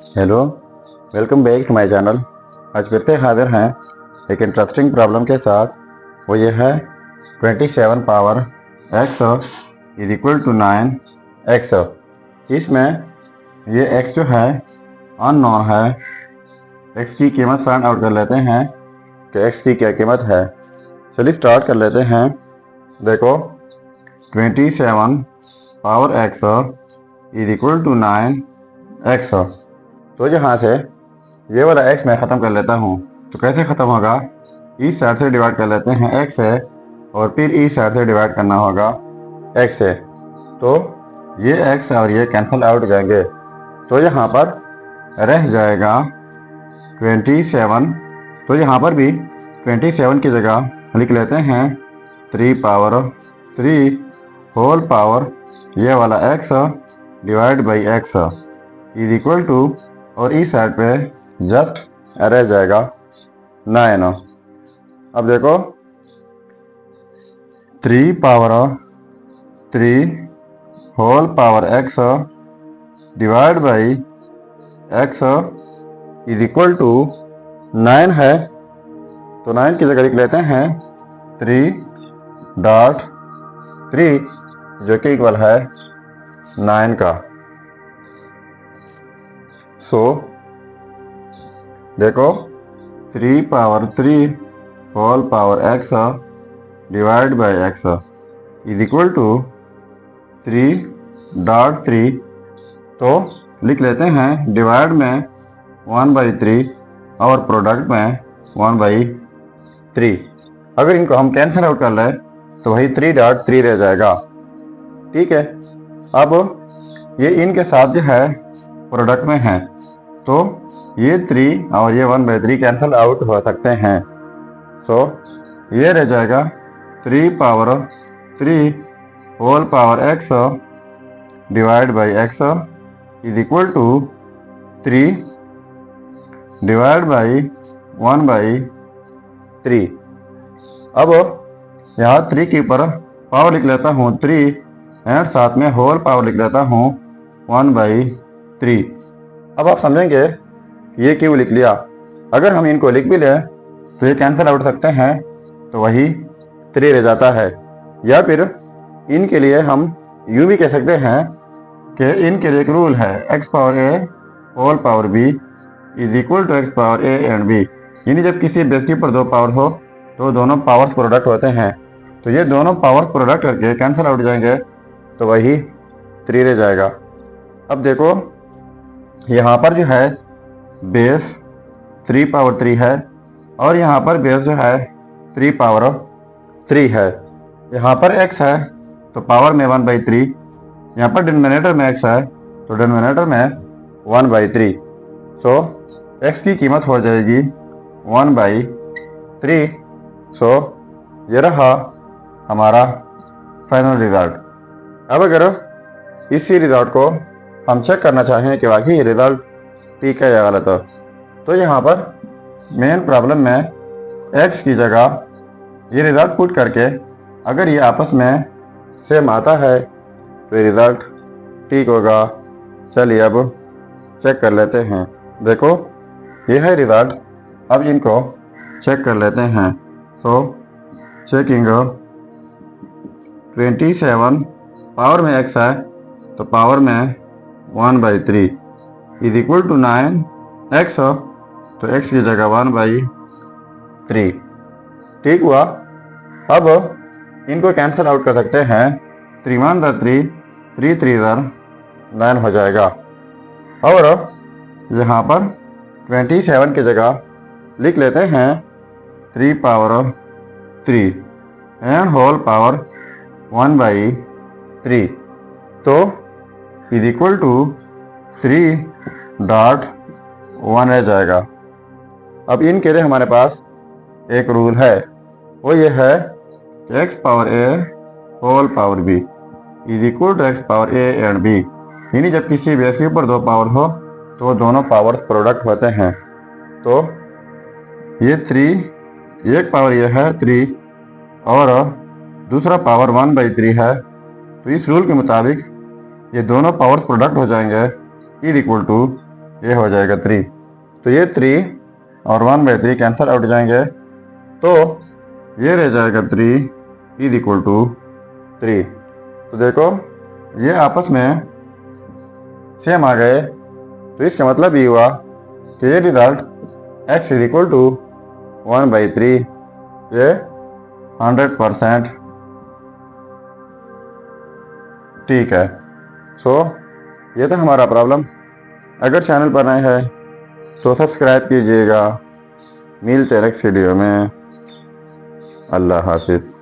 Hello, welcome back to my channel. आज फिर से हाजिर हैं एक इंटरेस्टिंग प्रॉब्लम के साथ। वो ये है 27 power x is equal to 9x। इसमें ये x जो है अननोन है। x की कीमत फाइंड आउट कर लेते हैं कि x की क्या कीमत है। चलिए स्टार्ट कर लेते हैं। देखो 27 power x is equal to 9x। तो यहाँ से ये वाला x मैं ख़त्म कर लेता हूँ। तो कैसे ख़त्म होगा? इस साइड से डिवाइड कर लेते हैं x से, और फिर इस साइड से डिवाइड करना होगा x से। तो ये x और ये कैंसिल आउट हो जाएंगे। तो यहाँ पर रह जाएगा 27। तो यहाँ पर भी 27 की जगह लिख लेते हैं 3 पावर 3 होल पावर ये वाला x divide by x is equal to, और इस साइड पे जस्ट रह जाएगा 9। अब देखो 3 power 3 whole power x divide by x is equal to 9 है। तो 9 की जगह लिख लेते हैं 3.3 जो कि इक्वल है 9 का। सो देखो 3 power 3 whole power x divide by x is equal to 3.3। तो लिख लेते हैं डिवाइड में 1/3 और प्रोडक्ट में 1/3। अगर इनको हम कैंसिल आउट कर लें तो वही 3.3 रह जाएगा। ठीक है, अब ये इनके साथ जो है प्रोडक्ट में है, तो ये 3 और ये 1/3 कैंसिल आउट हो सकते हैं। सो ये रह जाएगा 3 power 3 whole power x divide by x is equal to 3 divide by 1/3। अब यहाँ 3 के ऊपर पावर लिख लेता हूँ 3 एंड साथ में होल पावर लिख लेता हूँ 1/3। अब आप समझेंगे ये क्यों लिख लिया। अगर हम इनको लिख भी लें तो ये कैंसिल आउट सकते हैं, तो वही 3 रह जाता है। या फिर इनके लिए हम यूँ भी कह सकते हैं कि इनके लिए एक रूल है x power a whole power b is equal to x power a and b। यानी जब किसी बेस के ऊपर 2 पावर हो तो दोनों पावर्स प्रोडक्ट होते हैं। तो ये दोनों पावर्स प्रोडक्ट करके कैंसिल आउट जाएंगे, तो वही 3 रह जाएगा। अब देखो यहाँ पर जो है बेस 3 पावर 3 है, और यहाँ पर बेस जो है 3 पावर 3 है। यहाँ पर x है तो पावर में 1/3, यहाँ पर डिनोमिनेटर में x है तो डिनोमिनेटर में 1/3। सो x की कीमत हो जाएगी 1/3। सो ये रहा हमारा फाइनल रिजल्ट। अब अगर इसी रिजल्ट को हम चेक करना चाहें कि वाकई ये रिजल्ट ठीक है या गलत है, तो यहाँ पर मेन प्रॉब्लम में x की जगह ये रिजल्ट पुट करके अगर ये आपस में सेम आता है तो ये रिजल्ट ठीक होगा। चलिए अब चेक कर लेते हैं। देखो ये है रिजल्ट। अब इनको चेक कर लेते हैं। तो चेकिंग 27 पावर में x है तो पावर में 1/3 इज इक्वल टू 9x, तो x की जगह 1/3। ठीक हुआ। अब इनको कैंसिल आउट कर सकते हैं। 3 1 3 3 3 9 हो जाएगा। और यहाँ पर 27 की जगह लिख लेते हैं 3 पावर 3 एंड होल पावर 1/3। तो इज इक्वल टू 3.1 रह जाएगा। अब इनके लिए हमारे पास एक रूल है, वो ये है कि x power a whole power b is equal to x power a and b। यानी जब किसी बेस के ऊपर 2 पावर हो तो दोनों पावर्स प्रोडक्ट होते हैं। तो ये 3 एक पावर ये है 3 और दूसरा पावर 1/3 है। तो इस रूल के मुताबिक ये दोनों पावर्स प्रोडक्ट हो जाएंगे इज इक्वल टू ये हो जाएगा 3। तो ये 3 और 1/3 कैंसिल आउट जाएंगे, तो ये रह जाएगा 3 इज इक्वल टू 3। तो देखो ये आपस में सेम आ गए, तो इसका मतलब ये हुआ कि ये result x is equal to 1/3 ये 100% ठीक है। सो ये था हमारा प्रॉब्लम। अगर चैनल पर नए हैं तो सब्सक्राइब कीजिएगा। मिलते हैं नेक्स्ट वीडियो में। अल्लाह हाफिज़।